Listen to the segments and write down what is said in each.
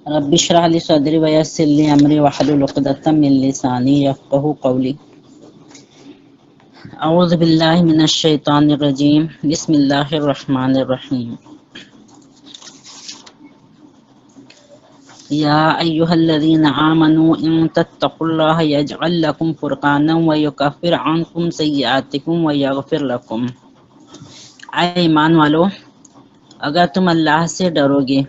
رب اشرح لي صدري ويسر لي امري واحلل عقدة من لساني يفقهوا قولي. اعوذ باللہ من الشیطان الرجیم. بسم اللہ الرحمن الرحیم. یا ایھا الذین آمنوا ان تتقوا اللہ یجعل لکم فرقانا ویکفر عنکم سیئاتکم ویغفر لکم. اے ایمان والو، اگر تم اللہ سے ڈرو گے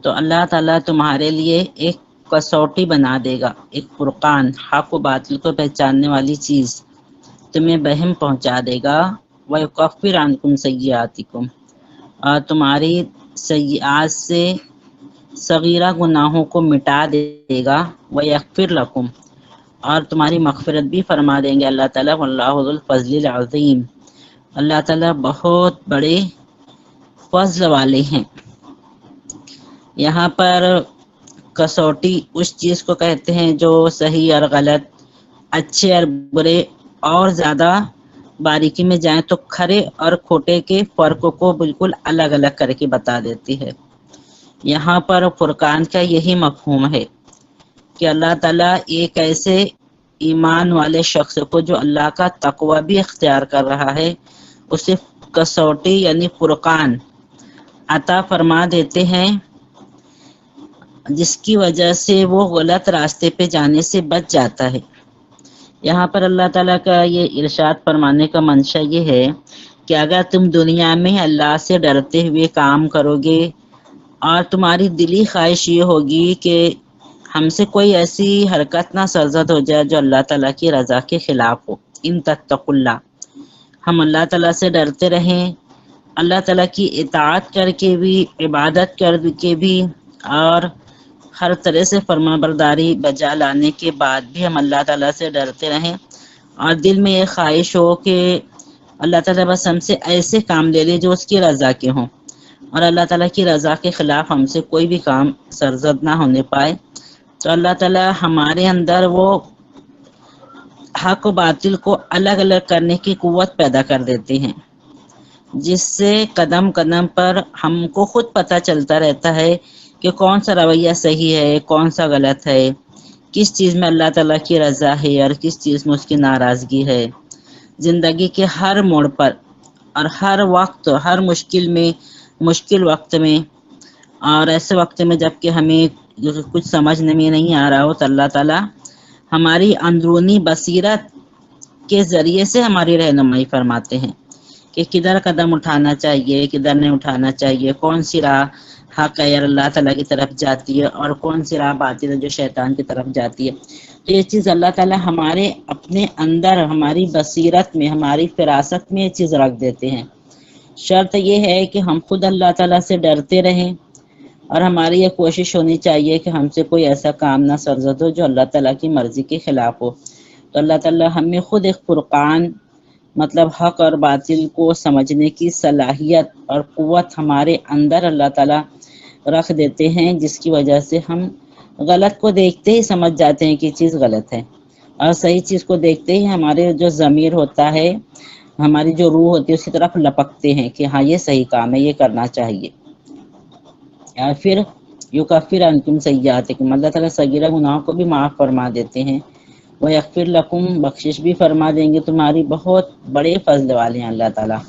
تو اللہ تعالیٰ تمہارے لیے ایک کسوٹی بنا دے گا، ایک فرقان، حق و باطل کو پہچاننے والی چیز تمہیں بہم پہنچا دے گا. وَيُكَفِّرْ عَنْكُمْ سَيِّئَاتِكُمْ، اور تمہاری سیئات سے صغیرہ گناہوں کو مٹا دے گا. وَيَغْفِرْ لَكُمْ، اور تمہاری مغفرت بھی فرما دیں گے اللہ تعالیٰ. وَاللَّهُ ذُو الْفَضْلِ الْعَظِيمِ، اللہ تعالیٰ بہت بڑے فضل والے ہیں. یہاں پر کسوٹی اس چیز کو کہتے ہیں جو صحیح اور غلط، اچھے اور برے اور زیادہ باریکی میں جائیں تو کھرے اور کھوٹے کے فرق کو بالکل الگ الگ کر کے بتا دیتی ہے. یہاں پر فرقان کا یہی مفہوم ہے کہ اللہ تعالیٰ ایک ایسے ایمان والے شخص کو جو اللہ کا تقوی بھی اختیار کر رہا ہے، اسے کسوٹی یعنی فرقان عطا فرما دیتے ہیں، جس کی وجہ سے وہ غلط راستے پہ جانے سے بچ جاتا ہے. یہاں پر اللہ تعالیٰ کا یہ ارشاد فرمانے کا منشا یہ ہے کہ اگر تم دنیا میں اللہ سے ڈرتے ہوئے کام کرو گے اور تمہاری دلی خواہش یہ ہوگی کہ ہم سے کوئی ایسی حرکت نہ سرزد ہو جائے جو اللہ تعالیٰ کی رضا کے خلاف ہو، ان تتقوا اللہ، ہم اللہ تعالیٰ سے ڈرتے رہیں، اللہ تعالیٰ کی اطاعت کر کے بھی، عبادت کر کے بھی، اور ہر طرح سے فرما برداری بجا لانے کے بعد بھی ہم اللہ تعالیٰ سے ڈرتے رہیں، اور دل میں یہ خواہش ہو کہ اللہ تعالیٰ بس ہم سے ایسے کام لے لے جو اس کی رضا کے ہوں، اور اللہ تعالیٰ کی رضا کے خلاف ہم سے کوئی بھی کام سرزد نہ ہونے پائے. تو اللہ تعالیٰ ہمارے اندر وہ حق و باطل کو الگ الگ کرنے کی قوت پیدا کر دیتے ہیں، جس سے قدم قدم پر ہم کو خود پتہ چلتا رہتا ہے کہ کون سا رویہ صحیح ہے، کون سا غلط ہے، کس چیز میں اللہ تعالیٰ کی رضا ہے اور کس چیز میں اس کی ناراضگی ہے. زندگی کے ہر موڑ پر اور ہر وقت، ہر مشکل وقت میں، اور ایسے وقت میں جب کہ ہمیں کچھ سمجھنے میں نہیں آ رہا ہو، تو اللہ تعالیٰ ہماری اندرونی بصیرت کے ذریعے سے ہماری رہنمائی فرماتے ہیں کہ کدھر قدم اٹھانا چاہیے، کدھر نہیں اٹھانا چاہیے، کون سی راہ حق ہے اور اللہ تعالیٰ کی طرف جاتی ہے، اور کون سی راہ باطل ہے جو شیطان کی طرف جاتی ہے. تو یہ چیز اللہ تعالیٰ ہمارے اپنے اندر، ہماری بصیرت میں، ہماری فراست میں یہ چیز رکھ دیتے ہیں. شرط یہ ہے کہ ہم خود اللہ تعالیٰ سے ڈرتے رہیں، اور ہماری یہ کوشش ہونی چاہیے کہ ہم سے کوئی ایسا کام نہ سرزد ہو جو اللہ تعالیٰ کی مرضی کے خلاف ہو. تو اللہ تعالیٰ ہمیں خود ایک فرقان، مطلب حق اور باطل کو سمجھنے کی صلاحیت اور قوت ہمارے اندر اللہ تعالیٰ رکھ دیتے ہیں، جس کی وجہ سے ہم غلط کو دیکھتے ہی سمجھ جاتے ہیں کہ چیز غلط ہے، اور صحیح چیز کو دیکھتے ہی ہمارے جو ضمیر ہوتا ہے، ہماری جو روح ہوتی ہے، اس کی طرف لپکتے ہیں کہ ہاں یہ صحیح کام ہے، یہ کرنا چاہیے. یا پھر یکفر عنکم سیئاتکم، اللہ تعالیٰ صغیرہ گناہوں کو بھی معاف فرما دیتے ہیں. ویغفر لکم، بخشش بھی فرما دیں گے تمہاری. بہت بڑے فضل والے ہیں اللہ تعالیٰ.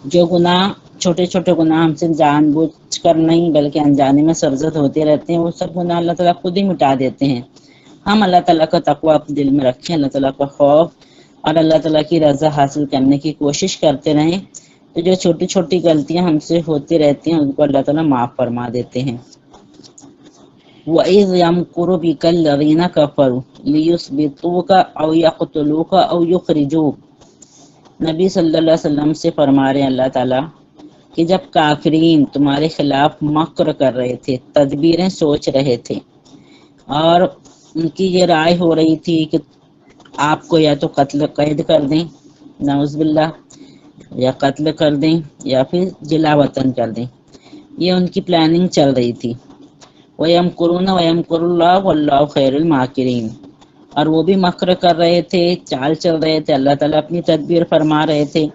جو گناہ، چھوٹے چھوٹے گناہ ہم سے جان بوجھ کر نہیں بلکہ انجانے میں سرزد ہوتے رہتے ہیں، وہ سب گناہ اللہ تعالیٰ خود ہی مٹا دیتے ہیں. ہم اللہ تعالیٰ کا تقوی اپنے دل میں رکھیں، اللہ تعالیٰ کا خوف اور اللہ تعالیٰ کی رضا حاصل کرنے کی کوشش کرتے رہیں، تو جو چھوٹی چھوٹی غلطیاں ہم سے ہوتی رہتی ہیں ان کو اللہ تعالیٰ معاف فرما دیتے ہیں. وَإِذْ يَمْكُرُ بِكَ الَّذِينَ كَفَرُوا لِيُثْبِتُوكَ أَوْ يَقْتُلُوكَ أَوْ يُخْرِجُوكَ. نبی صلی اللہ علیہ وسلم سے فرما رہے ہیں اللہ تعالیٰ کہ جب کافرین تمہارے خلاف مکر کر رہے تھے، تدبیریں سوچ رہے تھے، اور ان کی یہ رائے ہو رہی تھی کہ آپ کو یا تو قید کر دیں، نعوذ باللہ، یا قتل کر دیں، یا پھر جلا وطن کر دیں، یہ ان کی پلاننگ چل رہی تھی. وَيَمْكُرُونَ وَيَمْكُرُ اللَّهُ وَاللَّهُ خَيْرُ الْمَاكِرِينَ، اور وہ بھی مکر کر رہے تھے، چال چل رہے تھے، اللہ تعالیٰ اپنی تدبیر فرما رہے تھے،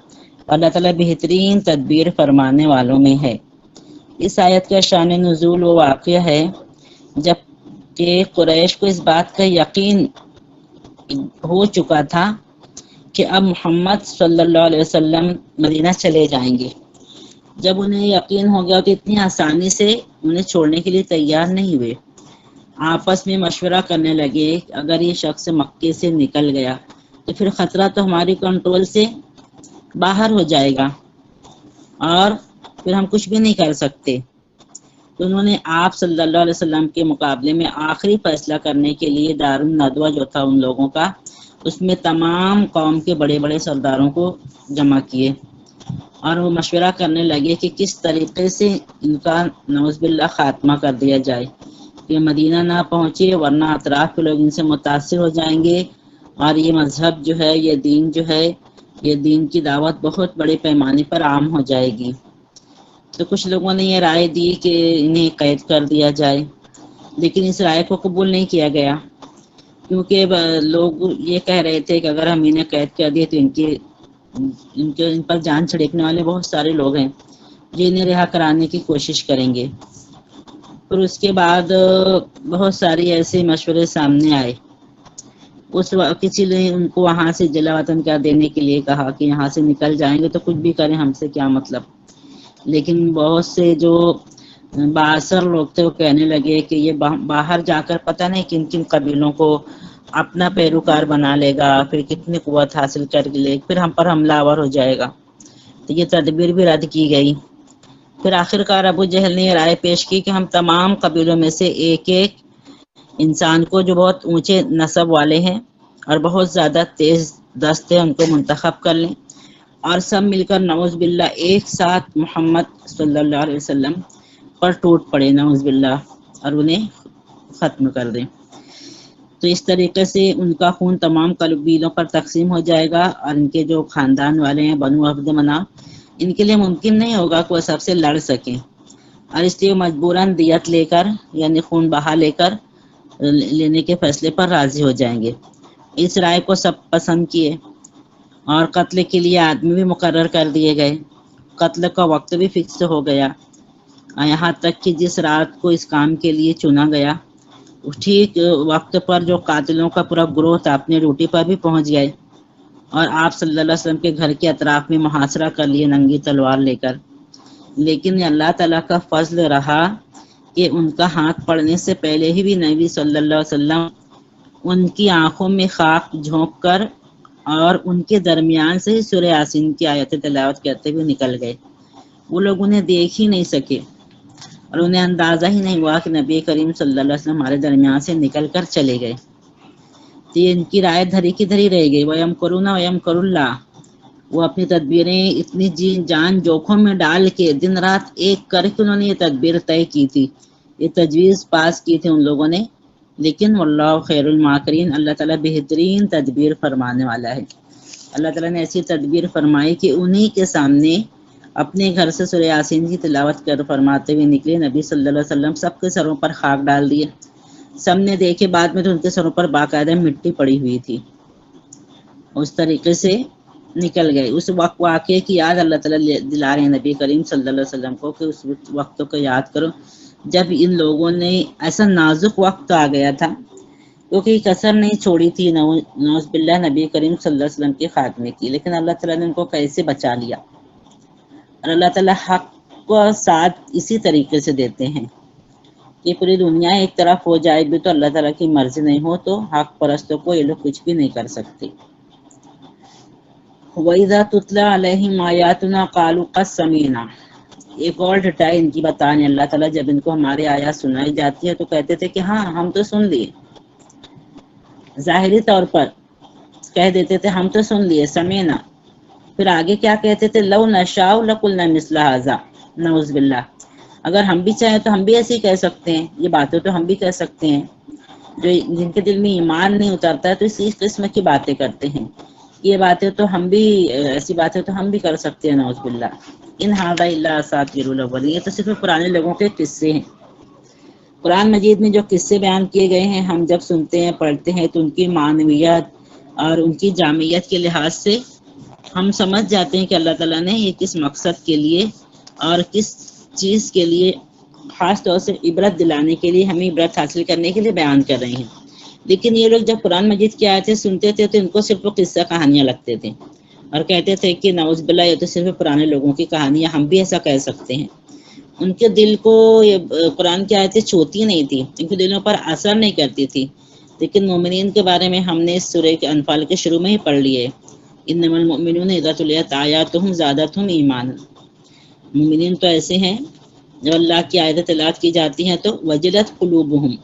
اللہ تعالیٰ بہترین تدبیر فرمانے والوں میں ہے. اس آیت کا شان نزول وہ واقعہ ہے جب کہ قریش کو اس بات کا یقین ہو چکا تھا کہ اب محمد صلی اللہ علیہ وسلم مدینہ چلے جائیں گے۔ جب انہیں یقین ہو گیا تو اتنی آسانی سے انہیں چھوڑنے کے لیے تیار نہیں ہوئے، آپس میں مشورہ کرنے لگے کہ اگر یہ شخص مکے سے نکل گیا تو پھر خطرہ تو ہماری کنٹرول سے باہر ہو جائے گا اور پھر ہم کچھ بھی نہیں کر سکتے۔ تو انہوں نے آپ صلی اللہ علیہ وسلم کے مقابلے میں آخری فیصلہ کرنے کے لیے دار الندوہ جو تھا ان لوگوں کا، اس میں تمام قوم کے بڑے بڑے سرداروں کو جمع کیے اور وہ مشورہ کرنے لگے کہ کس طریقے سے ان کا نعوذ باللہ خاتمہ کر دیا جائے کہ مدینہ نہ پہنچے، ورنہ اطراف کے لوگ ان سے متاثر ہو جائیں گے اور یہ مذہب جو ہے، یہ دین جو ہے، یہ دین کی دعوت بہت بڑے پیمانے پر عام ہو جائے گی۔ تو کچھ لوگوں نے یہ رائے دی کہ انہیں قید کر دیا جائے، لیکن اس رائے کو قبول نہیں کیا گیا، کیونکہ لوگ یہ کہہ رہے تھے کہ اگر ہم انہیں قید کر دیے تو ان پر جان چھڑکنے والے بہت سارے لوگ ہیں جو انہیں رہا کرانے کی کوشش کریں گے۔ پھر اس کے بعد بہت ساری ایسے مشورے سامنے آئے۔ اس وقت کسی نے ان کو وہاں سے جلا وطن کر دینے کے لیے کہا کہ یہاں سے نکل جائیں گے تو کچھ بھی کریں، ہم سے کیا مطلب۔ لیکن بہت سے جو بااثر لوگ تھے وہ کہنے لگے کہ یہ باہر جا کر پتہ نہیں کن کن قبیلوں کو اپنا پیروکار بنا لے گا، پھر کتنی قوت حاصل کر لے، پھر ہم پر حملہ آور ہو جائے گا۔ تو یہ تدبیر بھی رد کی گئی۔ پھر آخرکار ابو جہل نے یہ رائے پیش کی کہ ہم تمام قبیلوں میں سے ایک ایک انسان کو جو بہت اونچے نسب والے ہیں اور بہت زیادہ تیز دست ہیں ان کو منتخب کر لیں اور سب مل کر نعوذ باللہ ایک ساتھ محمد صلی اللہ علیہ وسلم پر ٹوٹ پڑے نعوذ باللہ اور انہیں ختم کر دیں۔ تو اس طریقے سے ان کا خون تمام قبیلوں پر تقسیم ہو جائے گا اور ان کے جو خاندان والے ہیں بنو عبد مناف، ان کے لیے ممکن نہیں ہوگا کہ وہ سب سے لڑ سکیں اور اس لیے مجبوراً دیت لے کر یعنی خون بہا لے کر لینے کے فیصلے پر راضی ہو جائیں گے۔ اس رائے کو سب پسند کیے اور قتل کے لیے آدمی بھی مقرر کر دیے گئے، قتل کا وقت بھی فکس ہو گیا، یہاں تک کہ جس رات کو اس کام کے لیے چنا گیا ٹھیک وقت پر جو قاتلوں کا پورا گروہ تھا اپنی ڈیوٹی پر بھی پہنچ گئے اور آپ صلی اللہ علیہ وسلم کے گھر کے اطراف میں محاصرہ کر لیے ننگی تلوار لے کر۔ لیکن اللہ تعالیٰ کا فضل رہا کہ ان کا ہاتھ پڑنے سے پہلے ہی بھی نبی صلی اللہ علیہ وسلم ان کی آنکھوں میں خاک جھونک کر اور ان کے درمیان سے ہی سورہ یاسین کی آیت تلاوت کرتے ہوئے نکل گئے۔ وہ لوگ انہیں دیکھ ہی نہیں سکے اور انہیں اندازہ ہی نہیں ہوا کہ نبی کریم صلی اللہ علیہ وسلم ہمارے درمیان سے نکل کر چلے گئے۔ تو یہ ان کی رائے دھری کی دھری رہ گئی، وَيَمْكُرُونَ وَيَمْكُرُ اللَّهُ۔ وہ اپنی تدبیریں اتنی جان جوکھوں میں ڈال کے دن رات ایک کر کے انہوں نے یہ تدبیر طے کی تھی، یہ تجویز پاس کی تھی ان لوگوں نے، لیکن واللہ خیر الماکرین، اللہ تعالیٰ بہترین تدبیر فرمانے والا ہے۔ اللہ تعالیٰ نے ایسی تدبیر فرمائی کہ انہی کے سامنے اپنے گھر سے سورہ یاسین کی تلاوت کر فرماتے ہوئے نکلے نبی صلی اللہ علیہ وسلم، سب کے سروں پر خاک ڈال دیے، سب نے دیکھے بعد میں تو ان کے سروں پر باقاعدہ مٹی پڑی ہوئی تھی، اس طریقے سے نکل گئے۔ اس وقت واقعے کی یاد اللہ تعالیٰ دلا رہے ہیں نبی کریم صلی اللہ علیہ وسلم کو کہ اس وقت کو یاد کرو جب ان لوگوں نے ایسا نازک وقت آ گیا تھا کیونکہ کسر نہیں چھوڑی تھی نعوذ باللہ نبی کریم صلی اللہ علیہ وسلم کے خاتمے کی، لیکن اللہ تعالیٰ نے ان کو کیسے بچا لیا۔ اور اللہ تعالیٰ حق کو ساتھ اسی طریقے سے دیتے ہیں کہ پوری دنیا ایک طرف ہو جائے بھی تو اللہ تعالیٰ کی مرضی نہیں ہو تو حق پرستوں کو یہ لوگ کچھ بھی نہیں کر سکتے۔ وَإِذَا تُتْلَى عَلَيْهِمْ آيَاتُنَا قَالُوا قَدْ سَمِعْنَا۔ ایک اور ڈٹائی ان کی بتانے اللہ تعالیٰ، جب ان کو ہماری آیات سنائی جاتی ہے تو کہتے تھے کہ ہاں ہم تو سن لیے، ظاہری طور پر کہہ دیتے تھے ہم تو سن لیے سمینا، پھر آگے کیا کہتے تھے لو نشاء لقلنا مثل هذا، نعوذ باللہ، اگر ہم بھی چاہیں تو ہم بھی ایسے ہی کہہ سکتے ہیں، یہ باتیں تو ہم بھی کہہ سکتے ہیں۔ جو جن کے دل میں ایمان نہیں اترتا ہے تو اسی قسم کی باتیں کرتے ہیں، یہ باتیں تو ہم بھی، ایسی باتیں تو ہم بھی کر سکتے ہیں، نعوذ باللہ۔ ان ھذا الا اساطیر الاولین، یہ تو صرف پرانے لوگوں کے قصے ہیں۔ قرآن مجید میں جو قصے بیان کیے گئے ہیں ہم جب سنتے ہیں پڑھتے ہیں تو ان کی معنویت اور ان کی جامعیت کے لحاظ سے ہم سمجھ جاتے ہیں کہ اللہ تعالیٰ نے یہ کس مقصد کے لیے اور کس چیز کے لیے خاص طور سے عبرت دلانے کے لیے، ہمیں عبرت حاصل کرنے کے لیے بیان کر رہے ہیں۔ لیکن یہ لوگ جب قرآن مجید کی آیتیں سنتے تھے تو ان کو صرف وہ قصہ کہانیاں لگتے تھے اور کہتے تھے کہ نعوذ باللہ یہ تو صرف پرانے لوگوں کی کہانیاں، ہم بھی ایسا کہہ سکتے ہیں۔ ان کے دل کو یہ قرآن کی آیتیں چھوتی نہیں تھی، ان کے دلوں پر اثر نہیں کرتی تھی۔ لیکن مومنین کے بارے میں ہم نے اس سورہ کے انفال کے شروع میں ہی پڑھ لیے، انما المؤمنون اذا تلیت آیاتہم زادتہم ایمانا۔ مومنین تو ایسے ہیں جب اللہ کی آیتیں تلاوت کی جاتی ہیں تو وجلت قلوبہم،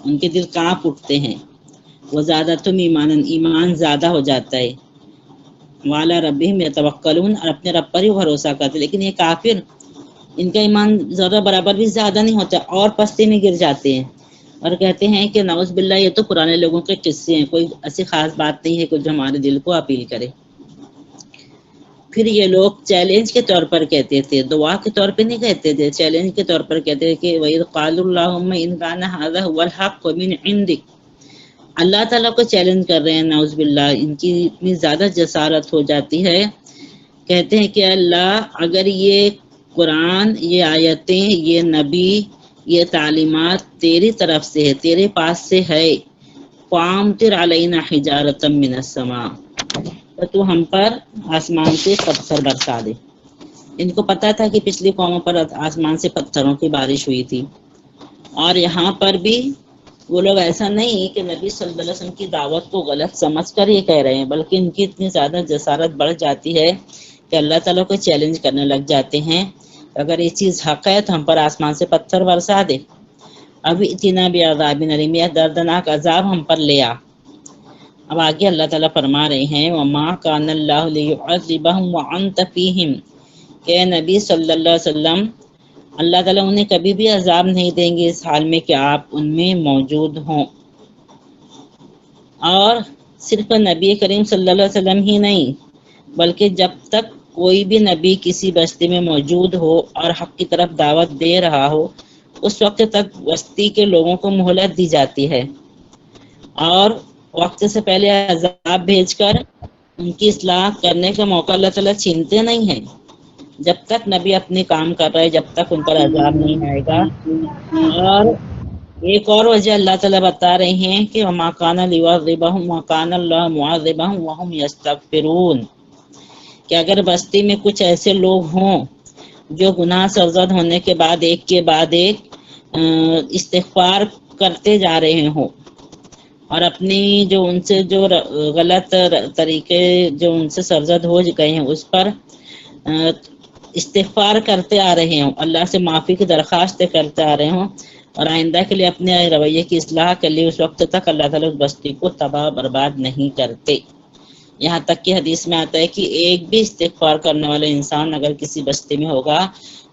ان کے دل کانپ اٹھتے ہیں، وزادتہم ایمانا، ایمان زیادہ ہو جاتا ہے، وعلی ربہم یتوکلون، اور اپنے رب پر ہی بھروسہ کرتے۔ لیکن یہ کافر، ان کا ایمان ذرہ برابر بھی زیادہ نہیں ہوتا اور پستی میں گر جاتے ہیں اور کہتے ہیں کہ نعوذ باللہ یہ تو پرانے لوگوں کے قصے ہیں، کوئی ایسی خاص بات نہیں ہے کچھ جو ہمارے دل کو اپیل کرے۔ پھر یہ لوگ چیلنج کے طور پر کہتے تھے، دعا کے طور پہ نہیں کہتے تھے، چیلنج کے طور پر کہتے تھے کہ وَإِذْ قَالُوا اللَّهُمَّ إِنْ كَانَ هَذَا هُوَ الْحَقُّ مِنْ عِنْدِكَ۔ اللہ تعالیٰ کو چیلنج کر رہے ہیں، نعوذ باللہ ان کی اتنی زیادہ جسارت ہو جاتی ہے، کہتے ہیں کہ اللہ اگر یہ قرآن، یہ آیتیں، یہ نبی، یہ تعلیمات تیری طرف سے ہے، تیرے پاس سے ہے، فَأَمْطِرْ عَلَيْنَا حِجَارَةً مِّنَ السَّمَاءِ، تو تو ہم پر آسمان سے پتھر برسا دے۔ ان کو پتا تھا کہ پچھلی قوموں پر آسمان سے پتھروں کی بارش ہوئی تھی، اور یہاں پر بھی وہ لوگ ایسا نہیں کہ نبی صلی اللہ علیہ وسلم کی دعوت کو غلط سمجھ کر یہ کہہ رہے ہیں، بلکہ ان کی اتنی زیادہ جسارت بڑھ جاتی ہے کہ اللہ تعالیٰ کو چیلنج کرنے لگ جاتے ہیں، اگر یہ چیز حق ہے تو ہم پر آسمان سے پتھر برسا دے، ابھی اتنا بھی عذاب علیم، دردناک عذاب ہم پر لے آ۔ اب آگے اللہ تعالیٰ فرما رہے ہیں وَمَا كَانَ اللَّهُ لِيُعَذِّبَهُمْ وَأَنْتَ فِيهِمْ، کہ نبی صلی اللہ علیہ وسلم اللہ تعالیٰ انہیں کبھی بھی عذاب نہیں دیں گے اس حال میں کہ آپ ان میں موجود ہوں۔ اور صرف نبی کریم صلی اللہ علیہ وسلم ہی نہیں، بلکہ جب تک کوئی بھی نبی کسی بستی میں موجود ہو اور حق کی طرف دعوت دے رہا ہو، اس وقت تک بستی کے لوگوں کو مہلت دی جاتی ہے اور وقت سے پہلے عذاب بھیج کر ان کی اصلاح کرنے کا موقع اللہ تعالیٰ چھینتے نہیں ہیں۔ جب تک نبی اپنے کام کر رہے، جب تک ان پر عذاب نہیں آئے گا۔ اور ایک اور وجہ اللہ تعالیٰ بتا رہے ہیں کہ وَمَا كَانَ لِيُعَذِّبَهُمْ وَكَانَ اللَّهُ مُعَذِّبَهُمْ وَهُمْ يَسْتَغْفِرُونَ، کہ اگر بستی میں کچھ ایسے لوگ ہوں جو گناہ سرزد ہونے کے بعد ایک کے بعد ایک استغفار کرتے جا رہے ہوں اور اپنی جو ان سے جو غلط طریقے جو ان سے سرزد ہو گئے ہیں اس پر استغفار کرتے آ رہے ہوں، اللہ سے معافی کی درخواست کرتے آ رہے ہوں اور آئندہ کے لیے اپنے رویے کی اصلاح کے لیے، اس وقت تک اللہ تعالیٰ اس بستی کو تباہ برباد نہیں کرتے۔ یہاں تک کہ حدیث میں آتا ہے کہ ایک بھی استغفار کرنے والا انسان اگر کسی بستی میں ہوگا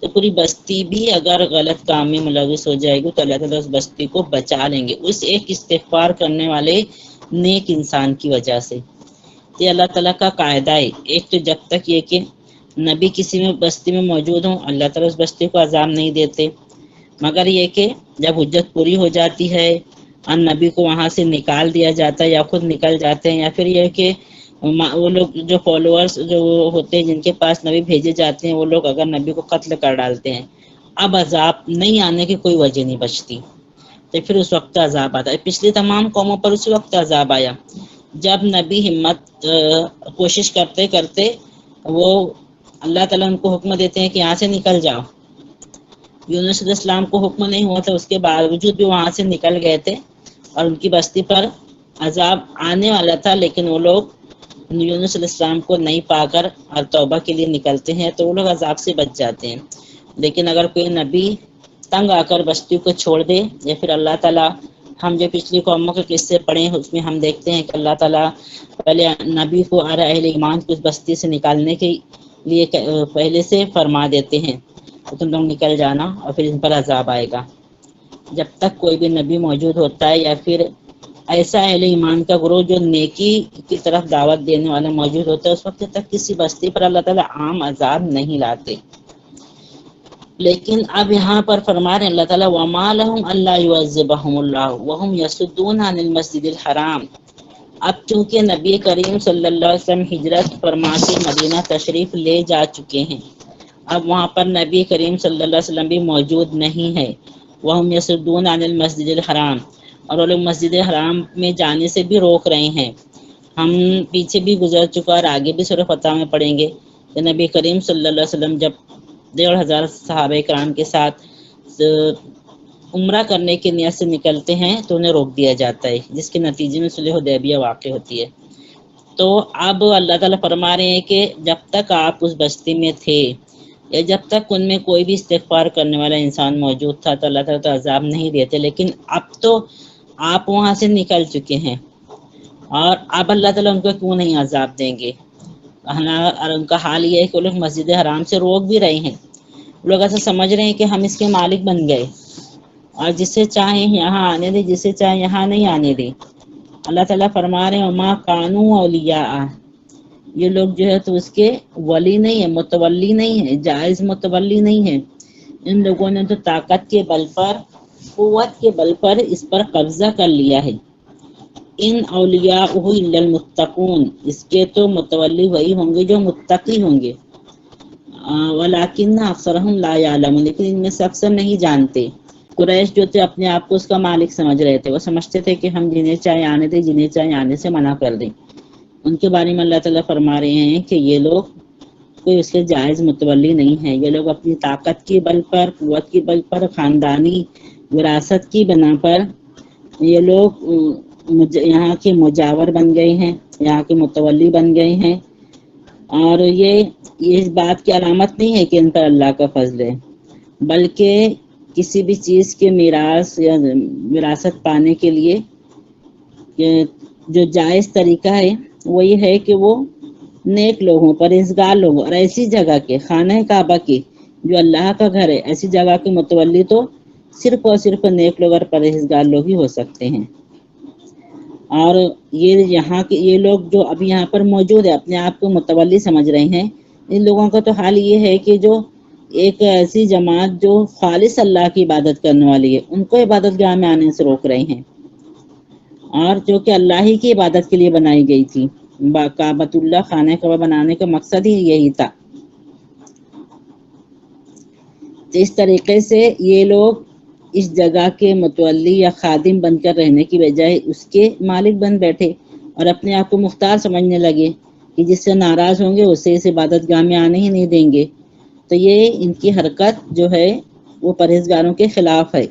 تو پوری بستی بھی اگر غلط کام میں ملوث ہو جائے گی تو اللہ تعالیٰ اس بستی کو بچا لیں گے اس ایک استغفار کرنے والے نیک انسان کی وجہ سے۔ یہ اللہ تعالیٰ کا قاعدہ ہے، ایک تو جب تک یہ کہ نبی کسی میں بستی میں موجود ہوں اللہ تعالیٰ اس بستی کو عذاب نہیں دیتے، مگر یہ کہ جب حجت پوری ہو جاتی ہے اور نبی کو وہاں سے نکال دیا جاتا ہے یا خود نکل جاتے ہیں، یا پھر یہ کہ وہ لوگ جو فالوورز جو ہوتے ہیں جن کے پاس نبی بھیجے جاتے ہیں وہ لوگ اگر نبی کو قتل کر ڈالتے ہیں، اب عذاب نہیں آنے کی کوئی وجہ نہیں بچتی، تو پھر اس وقت عذاب آتا ہے۔ پچھلی تمام قوموں پر اس وقت عذاب آیا جب نبی ہمت کوشش کرتے کرتے وہ اللہ تعالیٰ ان کو حکم دیتے ہیں کہ یہاں سے نکل جاؤ۔ یونس علیہ السلام کو حکم نہیں ہوا تھا، اس کے باوجود بھی وہاں سے نکل گئے تھے اور ان کی بستی پر عذاب آنے والا تھا، لیکن وہ لوگ یونس علیہ السلام کو نہیں پا کر اور توبہ کے لیے نکلتے ہیں تو وہ لوگ عذاب سے بچ جاتے ہیں۔ لیکن اگر کوئی نبی تنگ آ کر بستی کو چھوڑ دے، یا پھر اللہ تعالیٰ، ہم جو پچھلی قوموں کے قصے پڑھے ہیں اس میں ہم دیکھتے ہیں کہ اللہ تعالیٰ پہلے نبی کو اور اہل ایمان کو اس بستی سے نکالنے کے لیے پہلے سے فرما دیتے ہیں کہ تم لوگ نکل جانا اور پھر ان پر عذاب آئے گا۔ جب تک کوئی بھی نبی موجود ہوتا ہے یا پھر ایسا اہل ایمان کا گروہ جو نیکی کی طرف دعوت دینے والا موجود ہوتا ہے، اس وقت تک کسی بستی پر اللہ تعالیٰ عام عذاب نہیں لاتے۔ لیکن اب یہاں پر فرما رہے ہیں اللہ تعالیٰ وَمَا لَهُمْ أَلَّا يُعَذِّبَهُمُ اللَّهُ وَهُمْ يَصُدُّونَ عَنِ الْمَسْجِدِ الْحَرَامِ۔ اب چونکہ نبی کریم صلی اللہ علیہ وسلم ہجرت فرما کے مدینہ تشریف لے جا چکے ہیں اب وہاں پر نبی کریم صلی اللہ علیہ وسلم بھی موجود نہیں ہے. وہم یصدون عن المسجد الحرام، اور وہ لوگ مسجد حرام میں جانے سے بھی روک رہے ہیں. ہم پیچھے بھی گزر چکا اور آگے بھی سورہ فتح میں پڑھیں گے کہ نبی کریم صلی اللہ علیہ وسلم جب 1500 صحابہ کرام کے ساتھ عمرہ کرنے کی نیت سے نکلتے ہیں تو انہیں روک دیا جاتا ہے، جس کے نتیجے میں صلح حدیبیہ واقع ہوتی ہے. تو اب اللہ تعالیٰ فرما رہے ہیں کہ جب تک آپ اس بستی میں تھے یا جب تک ان میں کوئی بھی استغفار کرنے والا انسان موجود تھا تو اللہ تعالیٰ تو عذاب نہیں دیتے، لیکن اب تو آپ وہاں سے نکل چکے ہیں اور اب اللہ تعالیٰ ان کو کیوں نہیں عذاب دیں گے. اور ان کا حال یہ ہے کہ وہ لوگ مسجد حرام سے روک بھی رہے ہیں. لوگ ایسا سمجھ رہے ہیں کہ ہم اس کے مالک بن گئے اور جسے چاہیں یہاں آنے دیں، جسے چاہیں یہاں نہیں آنے دیں. اللہ تعالیٰ فرما رہے ہیں وما کانوا اولیاء، یہ لوگ جو ہے تو اس کے ولی نہیں ہے، متولی نہیں ہے، جائز متولی نہیں ہے. ان لوگوں نے تو طاقت کے بل پر، قوت کے بل پر اس پر قبضہ کر لیا ہے. ان اولیاءہ الا المتقون، اس کے تو متولی وہی ہوں گے جو متقی ہوں گے. ولکن اکثرهم لا یعلمون، لیکن ان میں سے اکثر نہیں جانتے. قریش جو تھے اپنے آپ کو اس کا مالک سمجھ رہے تھے، وہ سمجھتے تھے کہ ہم جنہیں چاہے آنے دیں، جنہیں چاہے آنے سے منع کر دیں. ان کے بارے میں اللہ تعالیٰ فرما رہے ہیں کہ یہ لوگ کوئی اس کے جائز متولی نہیں ہے. یہ لوگ اپنی طاقت کی بل پر، قوت کی بل پر، خاندانی وراثت کی بنا پر یہ لوگ یہاں کے مجاور بن گئے ہیں، یہاں کے متولی بن گئے ہیں. اور یہ اس بات کی علامت نہیں ہے کہ ان پر اللہ کا فضل ہے، بلکہ کسی بھی چیز کے میراث یا وراثت پانے کے لیے جو جائز طریقہ ہے وہ یہ ہے کہ وہ نیک لوگوں، پرہیزگار لوگوں اور ایسی جگہ کے، خانہ کعبہ کے جو اللہ کا گھر ہے، ایسی جگہ کے متولی تو صرف اور صرف نیک لوگ اور پرہیزگار لوگ ہی ہو سکتے ہیں. اور یہ یہاں کے یہ لوگ جو ابھی یہاں پر موجود ہے اپنے آپ کو متولی سمجھ رہے ہیں، ان لوگوں کا تو حال یہ ہے کہ جو ایک ایسی جماعت جو خالص اللہ کی عبادت کرنے والی ہے ان کو عبادت گاہ میں آنے سے روک رہے ہیں، اور جو کہ اللہ ہی کی عبادت کے لیے بنائی گئی تھی. کعبۃ اللہ، خانہ کعبہ بنانے کا مقصد ہی یہی تھا. اس طریقے سے یہ لوگ اس جگہ کے متولی یا خادم بن کر رہنے کی بجائے اس کے مالک بن بیٹھے اور اپنے آپ کو مختار سمجھنے لگے کہ جس سے ناراض ہوں گے اسے اس عبادت گاہ میں آنے ہی نہیں دیں گے. تو یہ ان کی حرکت جو ہے وہ پرہیزگاروں کے خلاف ہے.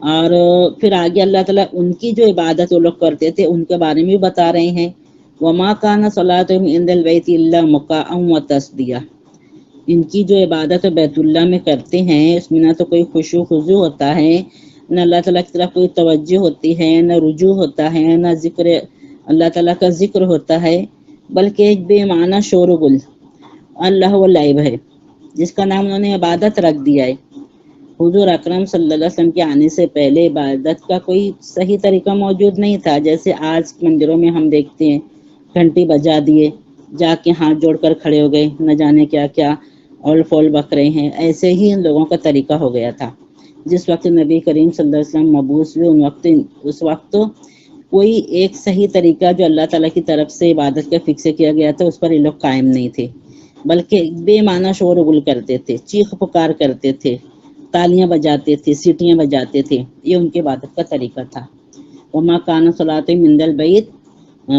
اور پھر آگے اللہ تعالیٰ ان کی جو عبادت وہ لوگ کرتے تھے ان کے بارے میں بھی بتا رہے ہیں وما کان صلاتهم عند البیت الا مکاء وتصدیہ. ان کی جو عبادت بیت اللہ میں کرتے ہیں اس میں نہ تو کوئی خشوع خضوع ہوتا ہے، نہ اللہ تعالیٰ کی طرف کوئی توجہ ہوتی ہے، نہ رجوع ہوتا ہے، نہ ذکر اللہ تعالیٰ کا ذکر ہوتا ہے، بلکہ ایک بے معنی شور و گل اللہ و لعب ہے جس کا نام انہوں نے عبادت رکھ دیا ہے. حضور اکرم صلی اللہ علیہ وسلم کے آنے سے پہلے عبادت کا کوئی صحیح طریقہ موجود نہیں تھا. جیسے آج مندروں میں ہم دیکھتے ہیں گھنٹی بجا دیے، جا کے ہاتھ جوڑ کر کھڑے ہو گئے، نہ جانے کیا کیا اول فول بک رہے ہیں. ایسے ہی ان لوگوں کا طریقہ ہو گیا تھا. جس وقت نبی کریم صلی اللہ علیہ وسلم مبعوث ہوئے اس وقت تو کوئی ایک صحیح طریقہ جو اللہ تعالیٰ کی طرف سے عبادت کا فکس کیا گیا تھا اس پر یہ لوگ قائم نہیں تھے، بلکہ بے معنی شور و گل کرتے تھے، چیخ پکار کرتے تھے، تالیاں بجاتے تھے، سیٹیاں بجاتے تھے. یہ ان کے عبادت کا طریقہ تھا. وما کان صلاتهم عند البیت،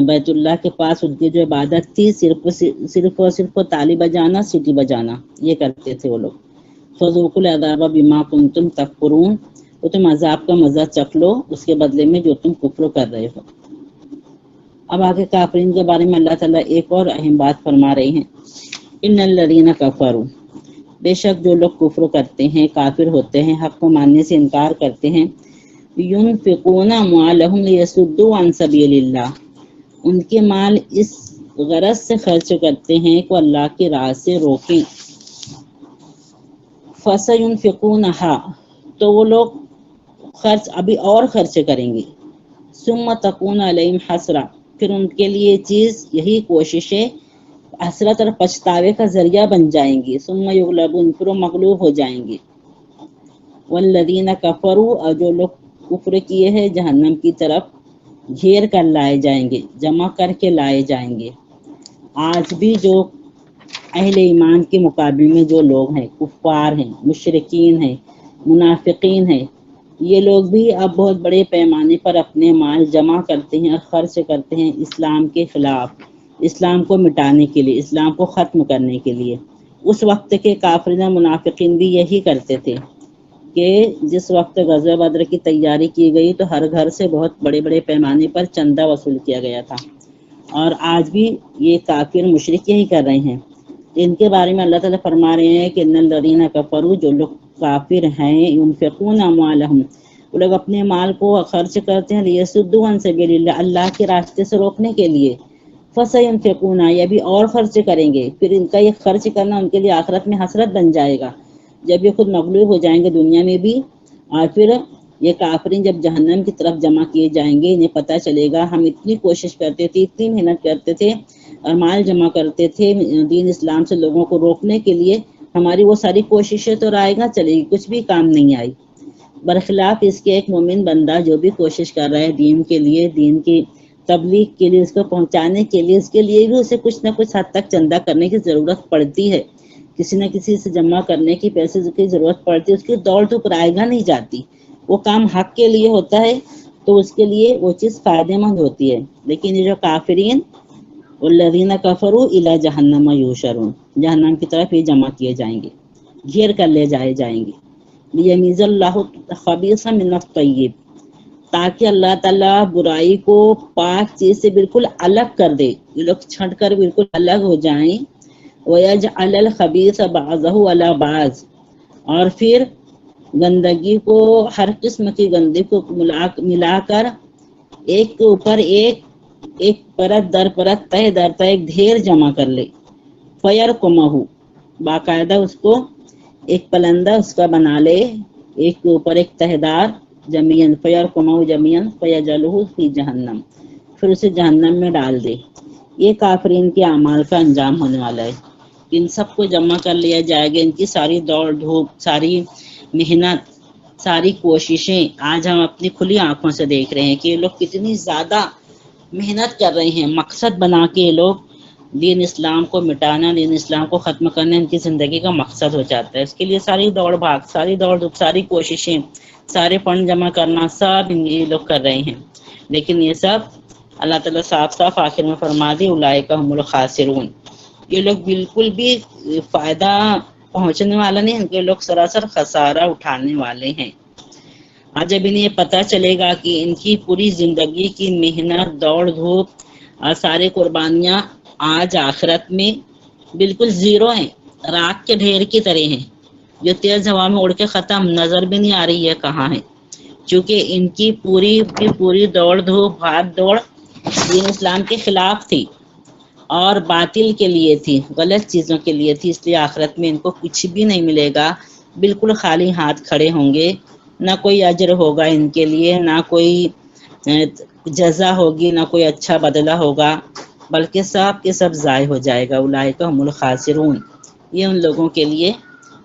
بیت اللہ کے پاس ان کی جو عبادت تھی صرف اور صرف تالی بجانا، سیٹی بجانا، یہ کرتے تھے وہ لوگ. فذوقوا العذاب بما کنتم تکفرون، تو تم عذاب کا مزہ چکھ لو اس کے بدلے میں جو تم کفر کر رہے ہو. اب آگے کافرین کے بارے میں اللہ تعالیٰ ایک اور اہم بات فرما رہے ہیں ان الذین کفروا، بے شک جو لوگ کفر کرتے ہیں، کافر ہوتے ہیں، حق کو ماننے سے انکار کرتے ہیں، ينفقون اموالهم ليصدوا عن سبیل اللہ، ان کے مال اس غرض سے خرچ کرتے ہیں کہ اللہ کی راہ سے روکیں. فَسَيُنْفِقُونَهَا، تو وہ لوگ خرچ ابھی اور خرچ کریں گے. ثُمَّ تَكُونَ عَلَيْهِمْ حَسْرَةٌ، پھر ان کے لیے چیز یہی کوششیں حسرت اور پچھتاوے کا ذریعہ بن جائیں گی. ثُمَّ يُغْلَبُونَ، پھر وہ مغلوب ہو جائیں گے. وَالَّذِينَ كَفَرُوا، اور جو لوگ کفر کیے ہیں جہنم کی طرف گھیر کر لائے جائیں گے، جمع کر کے لائے جائیں گے. آج بھی جو اہل ایمان کے مقابل میں جو لوگ ہیں، کفار ہیں، مشرکین ہیں، منافقین ہیں، یہ لوگ بھی اب بہت بڑے پیمانے پر اپنے مال جمع کرتے ہیں اور خرچ کرتے ہیں اسلام کے خلاف، اسلام کو مٹانے کے لیے، اسلام کو ختم کرنے کے لیے۔ اس وقت کے کافرین و منافقین بھی یہی کرتے تھے کہ جس وقت غزوہ بدر کی تیاری کی گئی تو ہر گھر سے بہت بڑے بڑے پیمانے پر چندہ وصول کیا گیا تھا، اور آج بھی یہ کافر مشرک یہی کر رہے ہیں۔ ان کے بارے میں اللہ تعالیٰ فرما رہے ہیں کہ ان الذین کفروا، جو لوگ کافر ہیں، ينفقون اموالهم، وہ لوگ اپنے مال کو خرچ کرتے ہیں لیصدوا عن سبیل اللہ، اللہ کے راستے سے روکنے کے لیے، فسينفقون، یہ بھی اور خرچ کریں گے، پھر ان کا یہ خرچ کرنا ان کے لیے آخرت میں حسرت بن جائے گا، جب یہ خود مغلوب ہو جائیں گے دنیا میں بھی، اور پھر یہ کافرین جب جہنم کی طرف جمع کیے جائیں گے، انہیں پتہ چلے گا ہم اتنی کوشش کرتے تھے، اتنی محنت کرتے تھے اور مال جمع کرتے تھے دین اسلام سے لوگوں کو روکنے کے لیے، ہماری وہ ساری کوششیں تو رائے گاں چلے گی، کچھ بھی کام نہیں آئی۔ برخلاف اس کے ایک مومن بندہ جو بھی کوشش کر رہا ہے دین کے لیے، دین کی تبلیغ کے لیے، اس کو پہنچانے کے لیے، اس کے لیے بھی اسے کچھ نہ کچھ حد تک چندہ کرنے کی ضرورت پڑتی ہے، کسی نہ کسی سے جمع کرنے کی پیسے کی ضرورت پڑتی ہے، اس کی دوڑ تو رائے گاں نہیں جاتی، وہ کام حق کے لیے ہوتا ہے تو اس کے لیے وہ چیز فائدہ مند ہوتی ہے۔ لیکن یہ جو کافرین والذین کفروا الی جہنم یحشرون، جہنم کی طرف یہ جمع کیے جائیں گے، گھیر کر لے جائیں گے۔ لیمیز اللہ خبیث من الطیب، تاکہ اللہ تعالیٰ برائی کو پاک چیز سے بالکل الگ کر دے، یہ لوگ چھٹ کر بالکل الگ ہو جائیں۔ وَيَجْعَلَ الْخَبِيثَ بَعْضَهُ عَلَى بَعْضٍ، اور پھر گندگی کو، ہر قسم کی گندگی کو ملا کر ایک کے اوپر ایک پرت در پرت، تہ در تہ ایک ڈھیر جمع کر لے۔ فَيَرْكُمَهُ، باقاعدہ اس کو ایک پلندہ اس کا بنا لے، ایک کے اوپر ایک تہ دار، جمیعاً فَيَرْكُمَهُ جمیعاً فَيَجْعَلُهُ فِي جہنم، پھر اسے جہنم میں ڈال دے۔ یہ کافرین کے اعمال کا انجام ہونے والا ہے۔ ان سب کو جمع کر لیا جائے گا، ان کی ساری دوڑ دھوپ، ساری محنت، ساری کوششیں آج ہم اپنی کھلی آنکھوں سے دیکھ رہے ہیں کہ یہ لوگ کتنی زیادہ محنت کر رہے ہیں، مقصد بنا کے یہ لوگ دین اسلام کو مٹانا، دین اسلام کو ختم کرنا ان کی زندگی کا مقصد ہو جاتا ہے۔ اس کے لیے ساری دوڑ بھاگ، ساری دوڑ دھوپ، ساری کوششیں، سارے فنڈ جمع کرنا، سب یہ لوگ کر رہے ہیں، لیکن یہ سب اللہ تعالیٰ صاف صاف آخر میں فرما دی اولئک هم الخاسرون، یہ لوگ بالکل بھی فائدہ پہنچنے والا نہیں، ان کے لوگ سراسر خسارہ اٹھانے والے ہیں۔ آج جب انہیں یہ پتہ چلے گا کہ ان کی پوری زندگی کی محنت، دوڑ دھوپ اور سارے قربانیاں آج آخرت میں بالکل زیرو ہیں، راکھ کے ڈھیر کی طرح ہیں، جو تیز ہوا میں اڑ کے ختم، نظر بھی نہیں آ رہی ہے کہاں ہے، چونکہ ان کی پوری دوڑ دھوپ، بھاگ دوڑ دین اسلام کے خلاف تھی اور باطل کے لیے تھی، غلط چیزوں کے لیے تھی، اس لیے آخرت میں ان کو کچھ بھی نہیں ملے گا، بالکل خالی ہاتھ کھڑے ہوں گے، نہ کوئی اجر ہوگا ان کے لیے، نہ کوئی جزا ہوگی، نہ کوئی اچھا بدلہ ہوگا، بلکہ سب کے سب ضائع ہو جائے گا۔ اولئک هم الخاسرون، یہ ان لوگوں کے لیے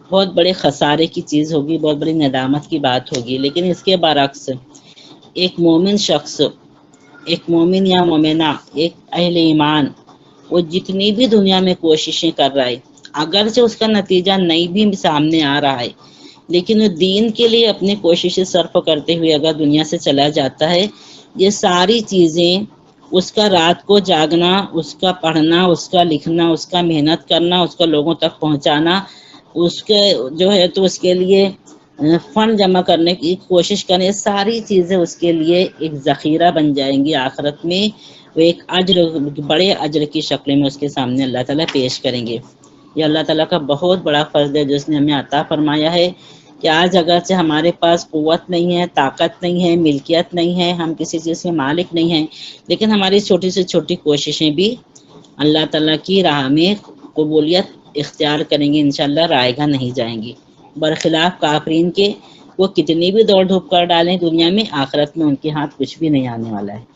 بہت بڑے خسارے کی چیز ہوگی، بہت بڑی ندامت کی بات ہوگی۔ لیکن اس کے برعکس ایک مومن شخص، ایک مومن یا مومنہ، ایک اہل ایمان، وہ جتنی بھی دنیا میں کوششیں کر رہا ہے، اگرچہ اس کا نتیجہ نہیں بھی سامنے آ رہا ہے، لیکن وہ دین کے لیے اپنی کوششیں صرف کرتے ہوئے اگر دنیا سے چلا جاتا ہے، یہ ساری چیزیں، اس کا رات کو جاگنا، اس کا پڑھنا، اس کا لکھنا، اس کا محنت کرنا، اس کا لوگوں تک پہنچانا، اس کے جو ہے تو اس کے لیے فنڈ جمع کرنے کی کوشش کریں، ساری چیزیں اس کے لیے ایک ذخیرہ بن جائیں گی، آخرت میں وہ ایک اجر، بڑے اجر کی شکل میں اس کے سامنے اللہ تعالیٰ پیش کریں گے۔ یہ اللہ تعالیٰ کا بہت بڑا فضل ہے جو اس نے ہمیں عطا فرمایا ہے کہ آج اگرچہ ہمارے پاس قوت نہیں ہے، طاقت نہیں ہے، ملکیت نہیں ہے، ہم کسی چیز کے مالک نہیں ہیں، لیکن ہماری چھوٹی سے چھوٹی کوششیں بھی اللہ تعالیٰ کی راہ میں قبولیت اختیار کریں گے، انشاءاللہ رائے گاں نہیں جائیں گی۔ برخلاف کافرین کے، وہ کتنی بھی دوڑ دھوپ کر ڈالیں دنیا میں، آخرت میں ان کے ہاتھ کچھ بھی نہیں آنے والا ہے۔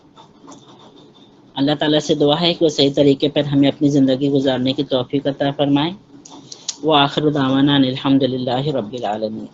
اللہ تعالیٰ سے دعا ہے کہ وہ صحیح طریقے پر ہمیں اپنی زندگی گزارنے کی توفیق عطا فرمائیں۔ وآخر دعوانا ان الحمد للہ رب العالمین۔